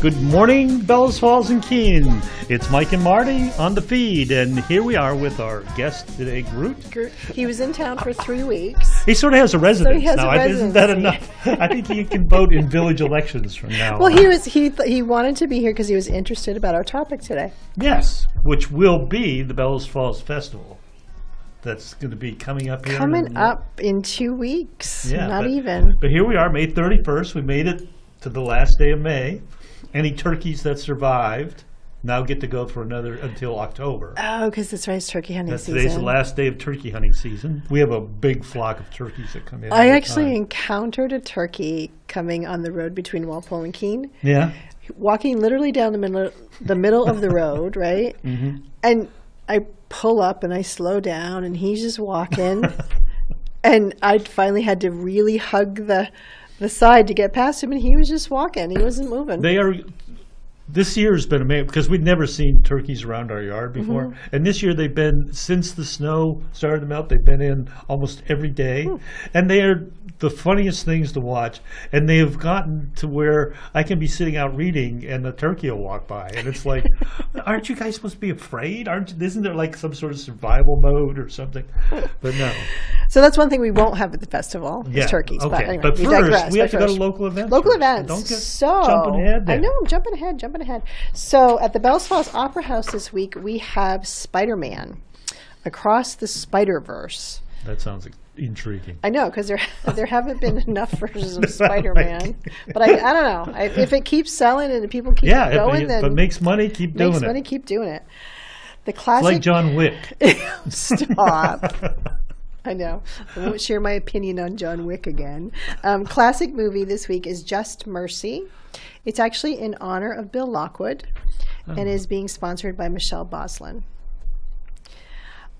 Good morning, Bellows Falls and Keene. It's Mike and Marty on the feed, and here we are with our guest today, Groot. He was in town for 3 weeks. He sort of has a residence now. Isn't that residency. enough? I think he can vote in village elections from now Well, on. he wanted to be here because he was interested about our topic today. Yes, which will be the Bellows Falls Festival. That's going to be coming up here. Coming up in 2 weeks. Yeah, Not but, even. But here we are, May 31st. We made it to the last day of May. Any turkeys that survived now get to go for another until October. Oh, because that's right, it's turkey hunting season. Today's the last day of turkey hunting season. We have a big flock of turkeys that come in. I actually encountered a turkey coming on the road between Walpole and Keene. Yeah. Walking literally down the middle of the road, right? Mm-hmm. And I pull up and I slow down and he's just walking. And I finally had to really hug the side to get past him, and he was just walking. He wasn't moving. This year's been amazing because we'd never seen turkeys around our yard before. Mm-hmm. And this year they've been, since the snow started to melt, they've been in almost every day. And they are the funniest things to watch. And they have gotten to where I can be sitting out reading and the turkey will walk by. And it's like, aren't you guys supposed to be afraid? Isn't there like some sort of survival mode or something? But no. So that's one thing we won't have at the festival is turkeys. Okay. But anyway, but we first, digress. we have to go to local events. Local first. events. Don't get jumping ahead there. I know, I'm jumping ahead. So at the Bellows Falls Opera House this week, we have Spider-Man, Across the Spider-Verse. That sounds intriguing. I know, because there haven't been enough versions of Spider-Man. But I don't know. If it keeps selling and people keep going, then... If it makes money, keep doing it. Keep doing it. The classic... It's like John Wick. Stop. I know. I won't share my opinion on John Wick again. Classic movie this week is Just Mercy. It's actually in honor of Bill Lockwood and is being sponsored by Michelle Boslin.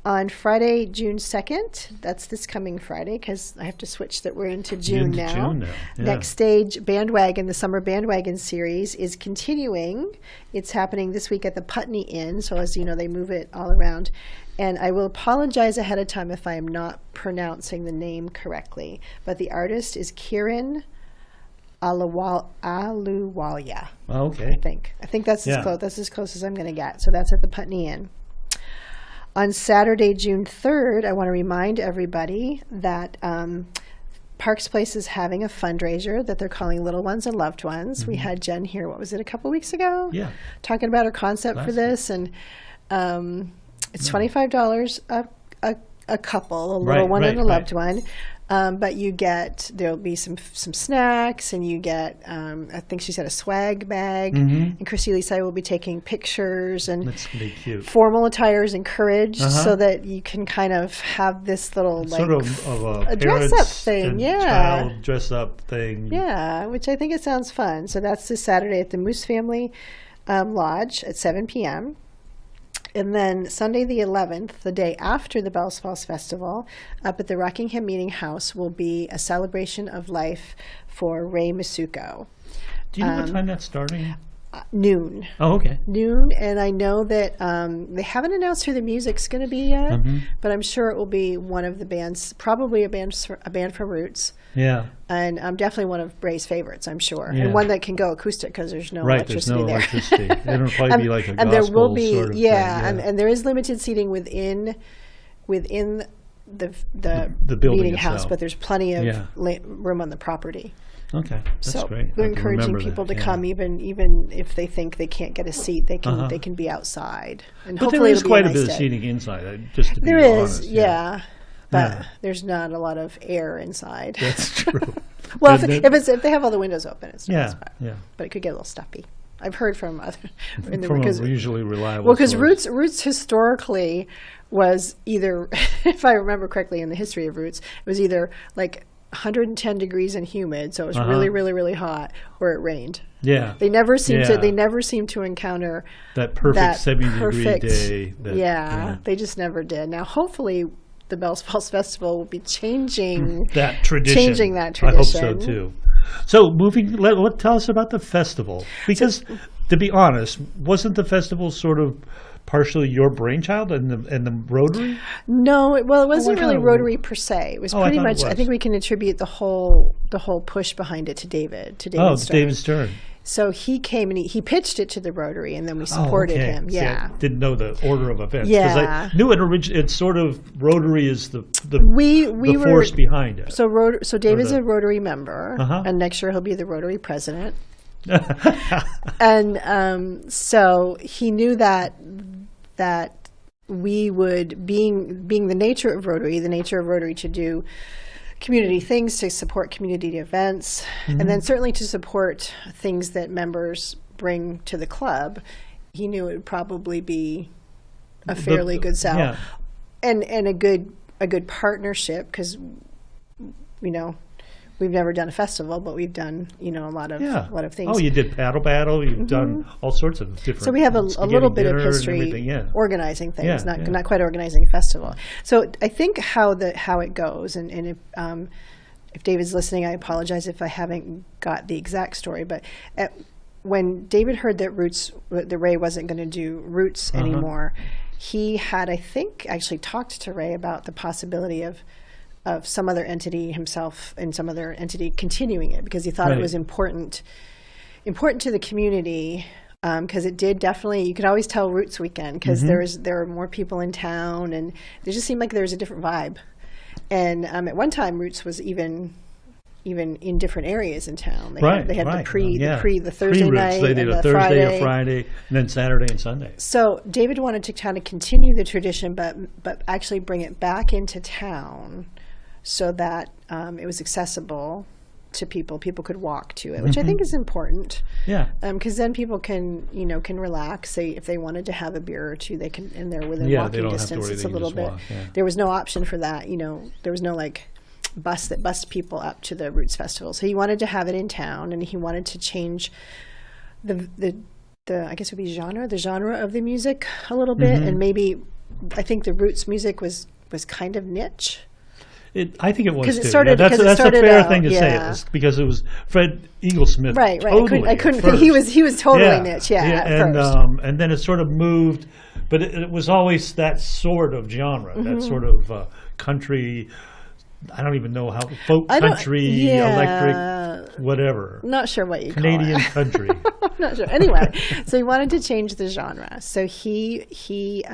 On Friday, June 2nd, that's this coming Friday because I have to switch that we're into June now. Yeah. Next stage, Bandwagon, the Summer Bandwagon series is continuing. It's happening this week at the Putney Inn, so as you know, they move it all around. And I will apologize ahead of time if I am not pronouncing the name correctly, but the artist is Kieran Aluwalia. Oh, okay. I think that's as close as I'm going to get. So that's at the Putney Inn. On Saturday, June 3rd, I want to remind everybody that Parks Place is having a fundraiser that they're calling Little Ones and Loved Ones. Mm-hmm. We had Jen here, what was it, a couple weeks ago? Yeah. Talking about her concept for this. And it's $25 a couple, a little one and a loved one. But there'll be some snacks, and you get, I think she said a swag bag. Mm-hmm. And Christy Lisa will be taking pictures, and that's gonna be cute. Formal attire is encouraged so that you can kind of have this little sort of a dress up thing, child dress up thing. Yeah, which I think it sounds fun. So that's this Saturday at the Moose Family Lodge at 7 p.m. And then Sunday the 11th, the day after the Bellows Falls Festival, up at the Rockingham Meeting House will be a celebration of life for Ray Masuko. Do you know what time that's starting? Noon. Oh, okay. Noon, and I know that they haven't announced who the music's going to be yet, but I'm sure it will be one of the bands, probably a band from Roots. Yeah. And definitely one of Ray's favorites, I'm sure. Yeah. And one that can go acoustic because there's no electricity there. Right, there's no electricity. It'll probably be like a and gospel there will be, sort of thing. Yeah. And there is limited seating within the building meeting house, itself. but there's plenty of room on the property. Okay, that's great. We're encouraging people to come, even if they think they can't get a seat, they can be outside. And but hopefully there is quite a bit of seating inside. Just to be honest. But there's not a lot of air inside. That's true. Well, if they have all the windows open, it's not bad. Yeah. But it could get a little stuffy. I've heard from other from a usually reliable. Well, because Roots historically was either, if I remember correctly in the history of Roots, it was either like 110 degrees and humid, so it was really, really, really hot, or it rained. Yeah. They never seem to encounter that perfect 70-degree day. They just never did. Now, hopefully, the Bellows Falls Festival will be changing that tradition. I hope so too. So, tell us about the festival, because to be honest, wasn't the festival sort of partially your brainchild and the Rotary? No, it wasn't really Rotary per se. It was pretty much. I think we can attribute the whole push behind it to David Stern. David Stern. So he came and he pitched it to the Rotary, and then we supported him. See, Yeah. I didn't know the order of events. Yeah. Because I knew it's sort of Rotary is the We force behind it. So David's a Rotary member, Uh-huh. and next year he'll be the Rotary president. And so he knew that we would, being the nature of Rotary to do community things, to support community events, and then certainly to support things that members bring to the club, he knew it would probably be a fairly good sell. Yeah. And a good partnership, because we've never done a festival, but we've done a lot of things. Oh, you did paddle battle. You've done all sorts of different. So we have a little bit of history organizing things, not quite organizing a festival. So I think how it goes, and if David's listening, I apologize if I haven't got the exact story, but when David heard that Ray wasn't going to do Roots anymore, he had, I think, actually talked to Ray about the possibility of some other entity, himself and some other entity, continuing it, because he thought it was important to the community, because it did definitely, you could always tell Roots weekend, because there were more people in town, and it just seemed like there was a different vibe. And at one time, Roots was even in different areas in town. They had the Thursday night, they did and a the Thursday, a Friday, and then Saturday and Sunday. So David wanted to kind of continue the tradition, but actually bring it back into town, so that it was accessible to people. People could walk to it, which I think is important. Yeah. Because then people can relax. Say if they wanted to have a beer or two, they can, and they're within walking distance. It's a little bit. There was no option for that. There was no bus that bussed people up to the Roots Festival. So he wanted to have it in town, and he wanted to change the I guess it would be the genre of the music a little bit, and maybe I think the Roots music was kind of niche. I think it was too. Started, that's a fair out, thing to say. It was because it was Fred Eaglesmith. Right. Totally I couldn't. He was totally niche. At first. And then it sort of moved, but it was always that sort of genre, that sort of country. I don't even know how folk country, electric, whatever. Not sure what you Canadian call it. country. Not sure. Anyway, so he wanted to change the genre. So he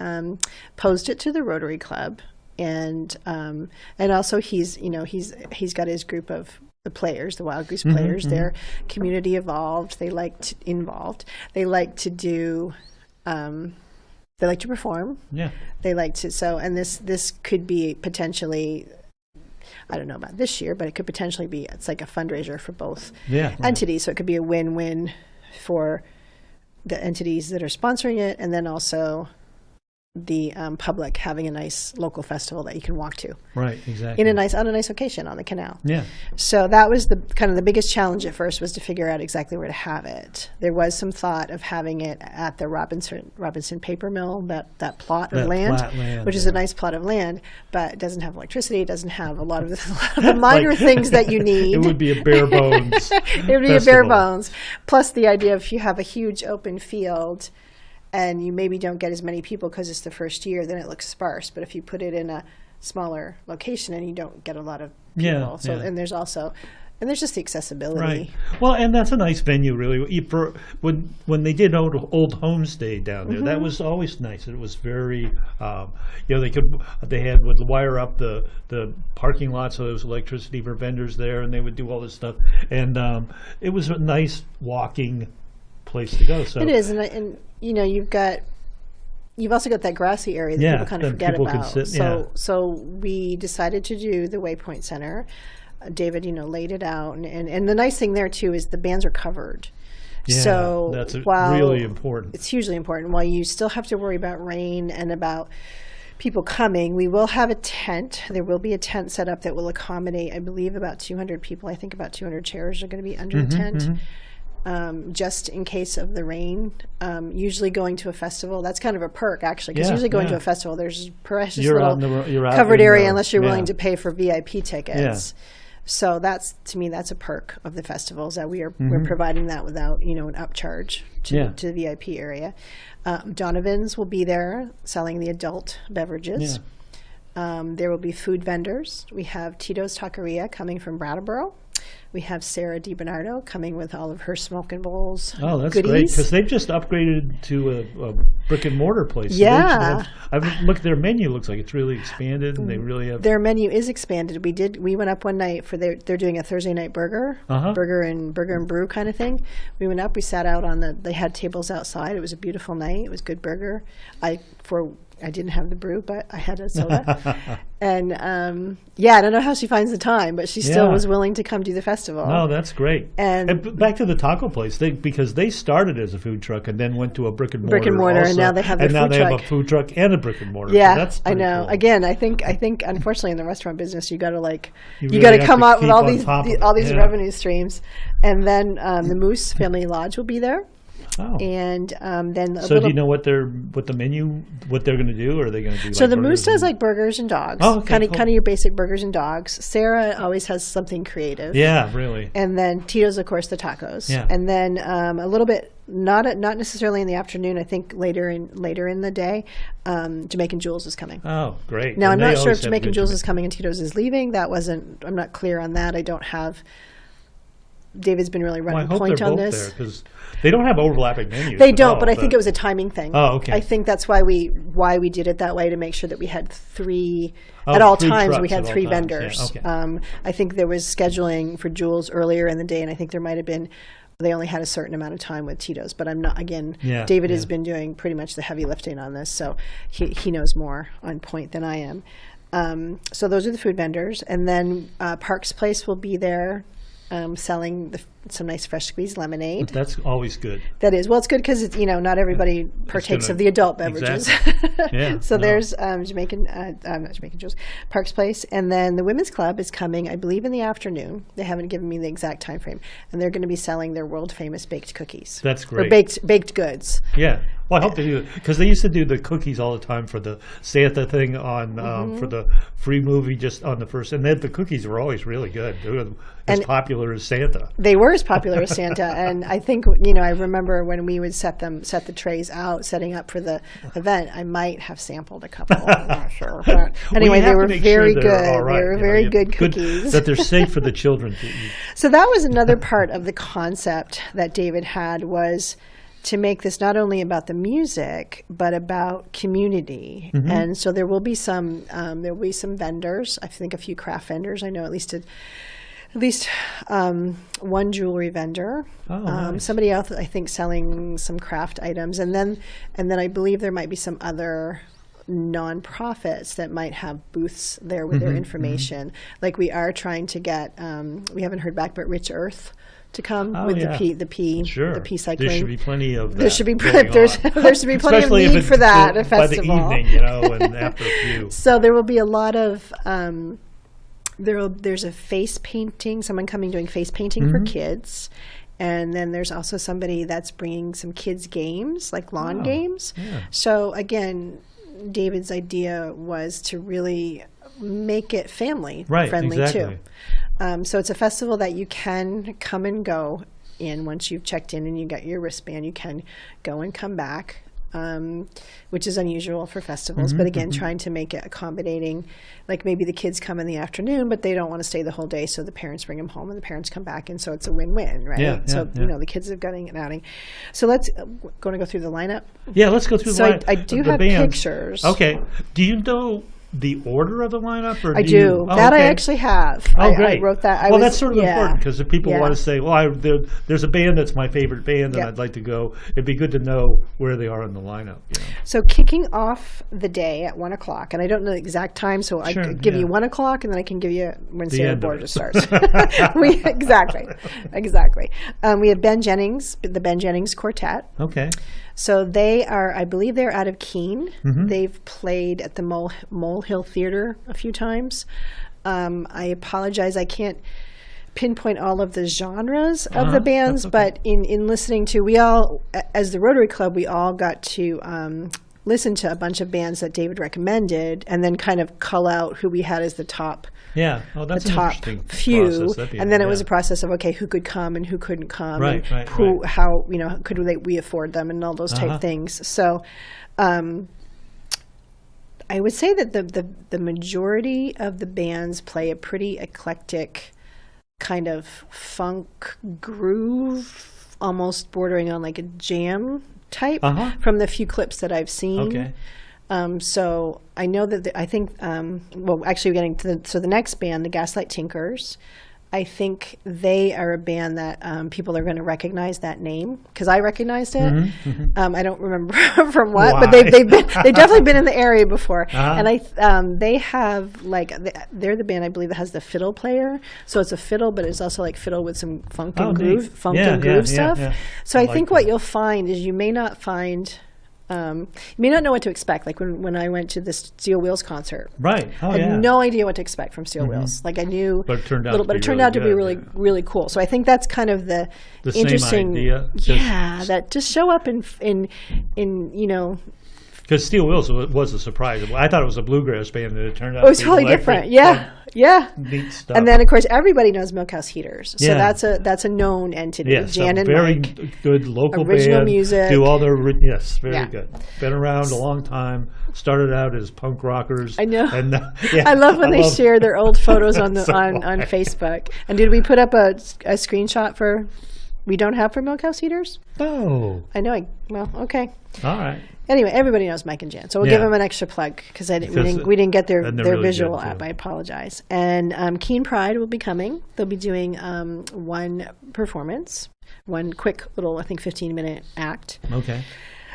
posed it to the Rotary Club. And also he's got his group of the players, the Wild Goose players. They're community involved. They like to do. They like to perform. Yeah. They like to and this could be potentially. I don't know about this year, but it could potentially be. It's like a fundraiser for both entities, so it could be a win-win for the entities that are sponsoring it, and then also the public having a nice local festival that you can walk to. Right, exactly. On a nice location on the canal. Yeah. So that was the biggest challenge at first, was to figure out exactly where to have it. There was some thought of having it at the Robinson Paper Mill, that plot of land, which is a nice plot of land, but it doesn't have electricity. It doesn't have a lot of the minor things that you need. It would be a bare bones. It would be a bare bones. Plus the idea of, if you have a huge open field and you maybe don't get as many people because it's the first year, then it looks sparse. But if you put it in a smaller location, and you don't get a lot of people. And there's just the accessibility. Right. Well, and that's a nice venue, really. For when they did Old Homestay down there, that was always nice. It was very, they would wire up the parking lot so there was electricity for vendors there, and they would do all this stuff, and it was a nice walking place to go. So it is, and you've also got that grassy area that people kind of forget about. So we decided to do the Waypoint Center. David, laid it out, and the nice thing there too is the bands are covered. Yeah, so that's really important. It's hugely important. While you still have to worry about rain and about people coming, we will have a tent. There will be a tent set up that will accommodate, I believe, about 200 people. I think about 200 chairs are going to be under the tent. Just in case of the rain. Usually going to a festival, that's kind of a perk, actually, because usually going to a festival, there's precious little covered area unless you're willing to pay for VIP tickets. So to me, that's a perk of the festivals, that we're providing that without an upcharge to the VIP area. Donovan's will be there selling the adult beverages. There will be food vendors. We have Tito's Taqueria coming from Brattleboro. We have Sarah DiBernardo coming with all of her smoke and bowls Oh, that's goodies. great, because they've just upgraded to a brick and mortar place. So Yeah. I've looked, their menu looks like it's really expanded, and they really have. Their menu is expanded. We went up one night for they're doing a Thursday night burger, burger and brew kind of thing. We went up, we sat out they had tables outside. It was a beautiful night. It was good burger. I didn't have the brew, but I had a soda. And I don't know how she finds the time, but she still was willing to come do the festival. Oh, that's great. And back to the taco place, because they started as a food truck and then went to a brick and mortar. And now they have their food truck. And now they have a food truck and a brick and mortar. Yeah, so that's I know. cool. Again, I think unfortunately in the restaurant business, you got to You got really to have come to up with keep all on these top of it. revenue streams. And then the Moose Family Lodge will be there. Oh. And then So do you know what they're going to do? Or are they going to do? So like the Moose burgers does like burgers and dogs. Oh, okay, cool. Kind of your basic burgers and dogs. Sarah always has something creative. Yeah, really. And then Tito's, of course, the tacos. Yeah. And then a little bit, not necessarily in the afternoon. I think later in the day, Jamaican Jules is coming. Oh, great. Now And I'm they not sure always if have Jamaican good Jules is coming and Tito's is leaving. I'm not clear on that. I don't have. David's been really Well, I running hope point they're on both this. there, because they don't have overlapping menus. They at don't, all, but I think it was a timing thing. Oh, okay. I think that's why we did it that way, to make sure that we had three Oh, at all three times. We trucks had at all three times, yeah, vendors. okay. I think there was scheduling for Jules earlier in the day, and I think there might have been. They only had a certain amount of time with Tito's, but I'm not. Again, Yeah, David has yeah. been doing pretty much the heavy lifting on this, so he knows more on point than I am. So those are the food vendors, and then Parks Place will be there. Selling some nice fresh squeezed lemonade. That's always good. That is. Well, it's good because not everybody partakes of the adult beverages. Exactly. Yeah, So no. there's not Jamaican Jules, Parks Place, and then the Women's Club is coming, I believe, in the afternoon. They haven't given me the exact time frame, and they're going to be selling their world famous baked cookies. That's Or great. baked goods. Yeah. Well, I hope they do, because they used to do the cookies all the time for the Santa thing on for the free movie just on the first, and then the cookies were always really good. They were as popular as Santa. They were as popular as Santa, and I think I remember when we would set the trays out, setting up for the event. I might have sampled a couple. I'm not sure. But anyway, they were very good. All right, They were very good cookies. that they're safe for the children to eat. So that was another part of the concept that David had, was to make this not only about the music but about community. And so there will be some vendors. I think a few craft vendors. I know at least one jewelry vendor. Oh, nice. Somebody else, I think, selling some craft items, and then I believe there might be some other nonprofits that might have booths there with their information. Like we are trying to get, we haven't heard back, but Rich Earth to come with the pea cycling. There should be plenty of that. There should be going on. there should be plenty Especially of if need it's for that at a by the festival. evening, and after a few. So there will be a lot of there's a face painting, someone coming doing face painting for kids. And then there's also somebody that's bringing some kids games, like lawn games. Yeah. So again, David's idea was to really make it family friendly too. So it's a festival that you can come and go in once you've checked in and you got your wristband. You can go and come back, which is unusual for festivals. But again, trying to make it accommodating. Like maybe the kids come in the afternoon, but they don't want to stay the whole day, so the parents bring them home and the parents come back, and so it's a win-win, right? Yeah, so yeah. the kids are getting an outing. So let's going to go through the lineup. Yeah, let's go through So the lineup. I do the have bands. pictures. Okay. Do you know the order of the lineup? Or I do. you, oh, That okay. I actually have. Oh, I great. wrote that. Well, that's sort of important, because if people Yeah. want to say, well, there's a band that's my favorite band and Yep. I'd like to go, it'd be good to know where they are in the lineup. So kicking off the day at 1 o'clock, and I don't know the exact time, so I Sure, could give yeah. you 1 o'clock, and then I can give you when The Sarah end of Borges it. starts. Exactly. We have Ben Jennings, the Ben Jennings Quartet. Okay. So they are, I believe they're out of Keene. They've played at the Molehill Theater a few times. I apologize, I can't pinpoint all of the genres of the bands, that's okay. but in listening to, we all, as the Rotary Club, we all got to listen to a bunch of bands that David recommended, and then kind of cull out who we had as the top Yeah. Oh, that's the an top interesting few, process. That'd be- and then it was yeah. a process of, okay, who could come and who couldn't come, Right, and right, who, right. how, could we afford them, and all those type things. So, I would say that the majority of the bands play a pretty eclectic kind of funk groove, almost bordering on like a jam type from the few clips that I've seen. Okay. So I know that I think, well, actually getting to the next band, the Gaslight Tinkers, I think they are a band that people are going to recognize that name because I recognized it. I don't remember from what, but they've definitely been in the area before. And they have like they're the band I believe that has the fiddle player. So it's a fiddle, but it's also like fiddle with some funk and groove stuff. So I think what you'll find is you may not find. You may not know what to expect. Like when I went to the Steel Wheels concert, right? I had no idea what to expect from Steel Wheels. Like I knew, but it turned out to be really cool. So I think that's kind of the interesting same idea. That just show up in because Steel Wheels was a surprise. I thought it was a bluegrass band, and it turned out it was totally different. Neat stuff. And then of course everybody knows Milkhouse Heaters, so Yeah. that's a known entity. Yes, Jan and very Mike, good local original band. music. Do all their very Yeah. good. Been around a long time. Started out as punk rockers. I know. And I love when they share their old photos on So on Facebook. And did we put up a screenshot for? We don't have for Milkhouse Heaters? Oh, I know. Well, okay. all right. Anyway, everybody knows Mike and Jan, so we'll give them an extra plug because we didn't get their really visual good, up. too. I apologize. And Keen Pride will be coming. They'll be doing one performance, one quick little, I think, 15-minute act. Okay.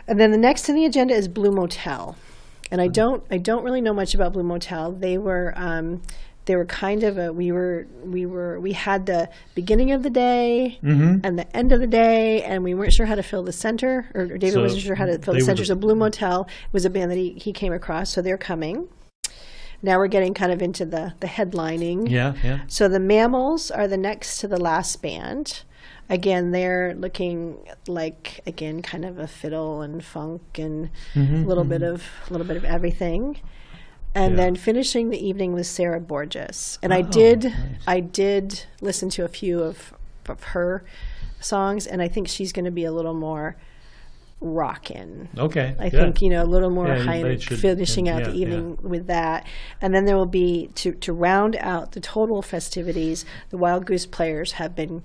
And then the next in the agenda is Blue Motel, and I don't really know much about Blue Motel. They were kind of we had the beginning of the day and the end of the day, and we weren't sure how to fill the center, or David wasn't sure how to fill the center. So Blue Motel was a band that he came across, so they're coming. Now we're getting kind of into the headlining. Yeah. So the Mammals are the next to the last band. Again, they're looking like kind of a fiddle and funk and a little bit of everything. And then finishing the evening with Sarah Borges. And I did listen to a few of her songs, and I think she's going to be a little more rockin'. Okay. I think, a little more finishing out the yeah. evening with that. And then there will be, to round out the total festivities, the Wild Goose Players have been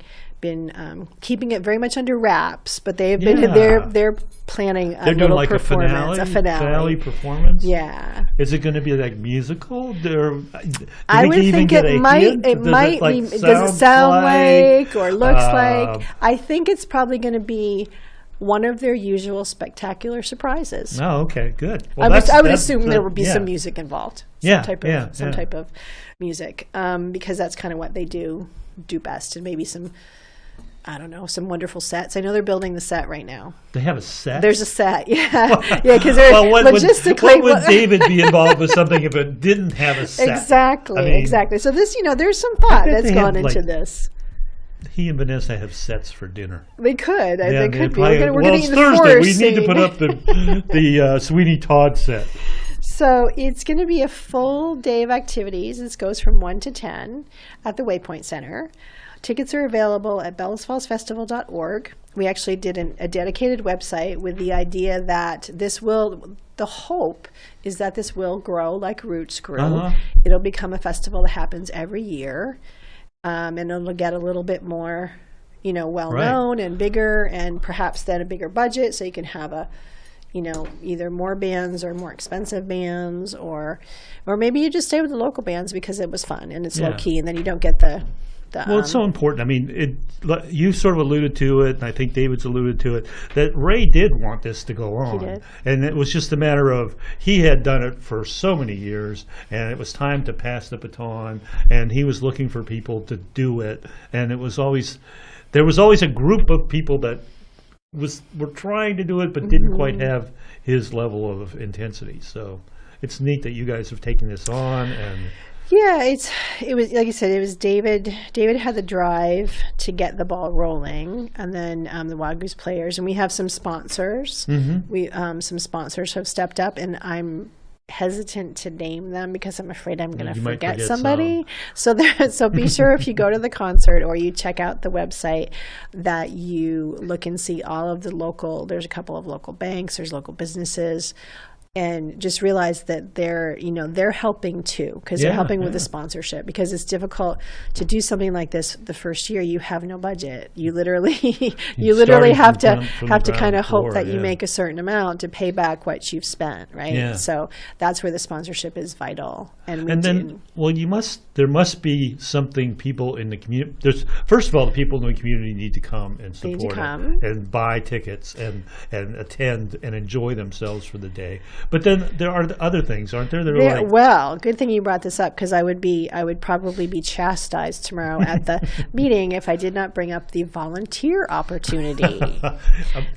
keeping it very much under wraps, but they have been they're planning a little like performance, a finale performance. Yeah. Is it going to be like musical? I would think it might. It might. Does it sound like or looks like? I think it's probably going to be one of their usual spectacular surprises. Oh, okay, good. Well, I would assume there would be some music involved. Some type of music, because that's kind of what they do best, and maybe some. I don't know, some wonderful sets. I know they're building the set right now. They have a set? There's a set, yeah. Because they're logistically... What would David be involved with something if it didn't have a set? Exactly. So this, there's some thought that's gone into this. He and Vanessa have sets for dinner. They could. They could be. We're going to eat the Thursday. We need to put up the Sweeney Todd set. So it's going to be a full day of activities. This goes from 1 to 10 at the Waypoint Center. Tickets are available at bellowsfallsfestival.org. We actually did a dedicated website with the idea that the hope is that this will grow like Roots grew. It'll become a festival that happens every year, and it'll get a little bit more, well-known and bigger, and perhaps then a bigger budget, so you can have either more bands or more expensive bands, or maybe you just stay with the local bands because it was fun and it's low-key, and then you don't get the well, it's so important. I mean, you sort of alluded to it, and I think David's alluded to it, that Ray did want this to go on. He did. And it was just a matter of, he had done it for so many years, and it was time to pass the baton, and he was looking for people to do it. And there was always a group of people that were trying to do it, but didn't quite have his level of intensity. So it's neat that you guys have taken this on. And yeah, it was like I said, it was David. David had the drive to get the ball rolling, and then the Wild Goose Players, and we have some sponsors. We some sponsors have stepped up, and I'm hesitant to name them because I'm afraid I'm going to forget somebody. So be sure if you go to the concert or you check out the website that you look and see all of the local. There's a couple of local banks. There's local businesses. and just realize that they're helping too, because they're helping with the sponsorship, because it's difficult to do something like this the first year. You have no budget. You literally have to kind of hope that you make a certain amount to pay back what you've spent, right? Yeah. So that's where the sponsorship is vital. There must be something people in the community. First of all, the people in the community need to come and support it and buy tickets and attend and enjoy themselves for the day. But then there are other things, aren't there? Well, good thing you brought this up, because I would probably be chastised tomorrow at the meeting if I did not bring up the volunteer opportunity.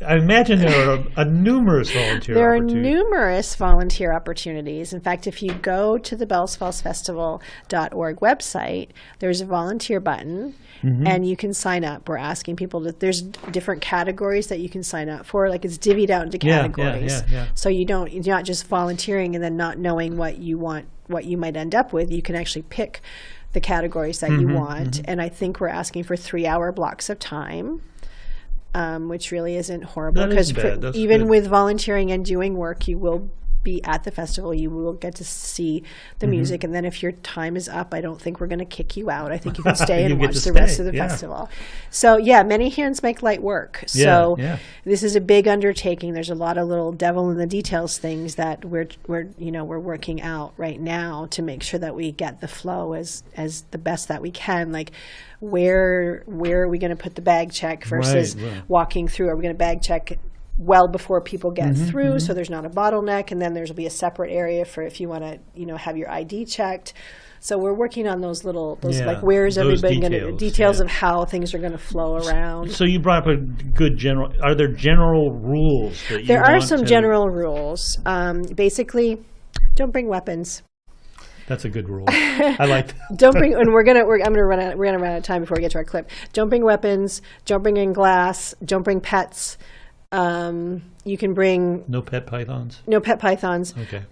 I imagine there are numerous volunteer opportunities. There are numerous volunteer opportunities. In fact, if you go to the Bellows Falls Festival.org website, there's a volunteer button. And you can sign up. We're asking people there's different categories that you can sign up for. Like, it's divvied out into categories. So you're not just volunteering and then not knowing what you might end up with. You can actually pick the categories that you want. And I think we're asking for 3-hour blocks of time, which really isn't horrible, because even with volunteering and doing work, you will be at the festival. You will get to see the music, and then if your time is up, I don't think we're going to kick you out. I think you can stay and watch the rest of the festival. So many hands make light work. So this is a big undertaking. There's a lot of little devil in the details things that we're working out right now to make sure that we get the flow as the best that we can. Like, where are we going to put the bag check versus walking through? Are we going to bag check well before people get through, so there's not a bottleneck, and then there'll be a separate area for if you want to have your ID checked. So we're working on those like, where is everybody going to details of how things are going to flow around. So you brought up a good general. Are there general rules that there are some general rules. Basically, don't bring weapons. That's a good rule. I like that. Don't bring, and we're gonna run out of time before we get to our clip. Don't bring weapons. Don't bring in glass. Don't bring pets. You can bring no pet pythons. No pet pythons. Okay.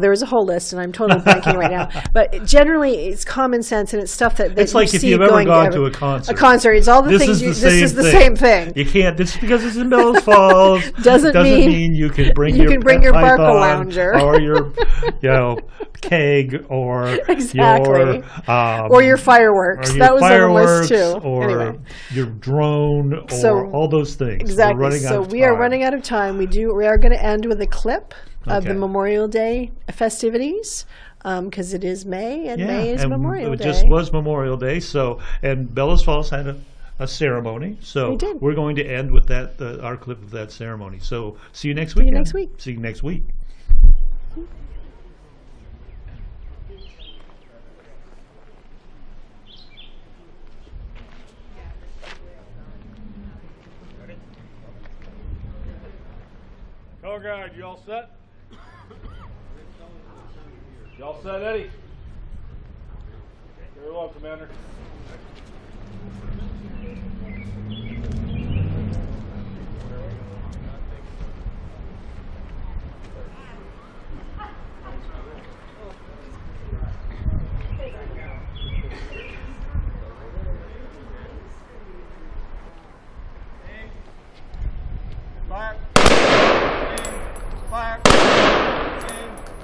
There was a whole list, and I'm totally blanking right now. But generally, it's common sense, and it's stuff that it's like if you've ever gone to a concert. A concert, it's all the things. This is the same thing. You can't. This because it's in Bellows Falls doesn't mean you can bring your Barca Lounger or your keg or your fireworks. That was on the list too. Or your drone or all those things. Exactly. We are running out of time. We are going to end with a clip of the Memorial Day festivities, because it is May, and May is Memorial Day. It just was Memorial Day, and Bellows Falls had a ceremony, so we're going to end with that our clip of that ceremony. So see you next week. See you next week. Color guard, you all set? You all set, Eddie? Very well, Commander. Fire! Fire!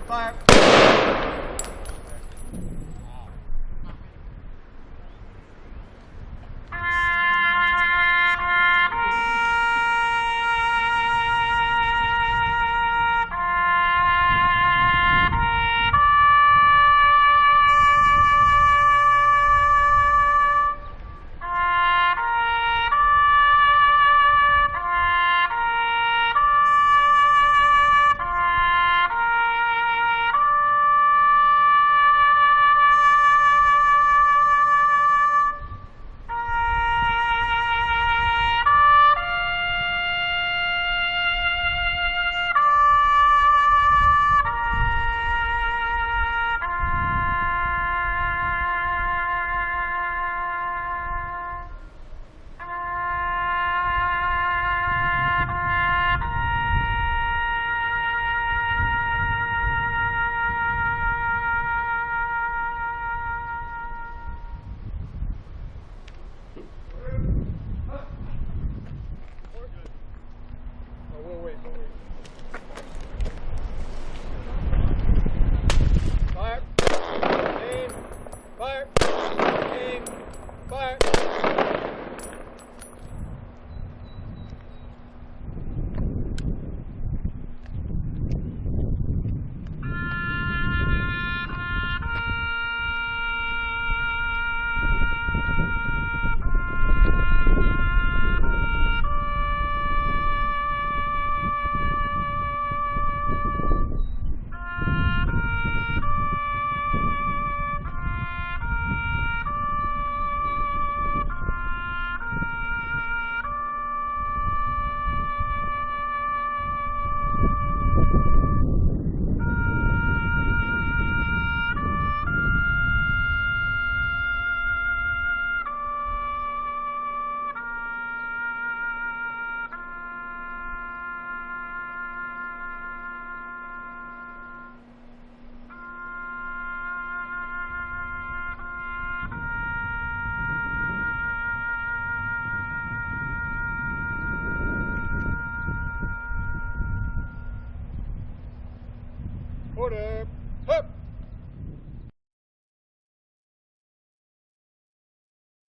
Fire! Order. Up.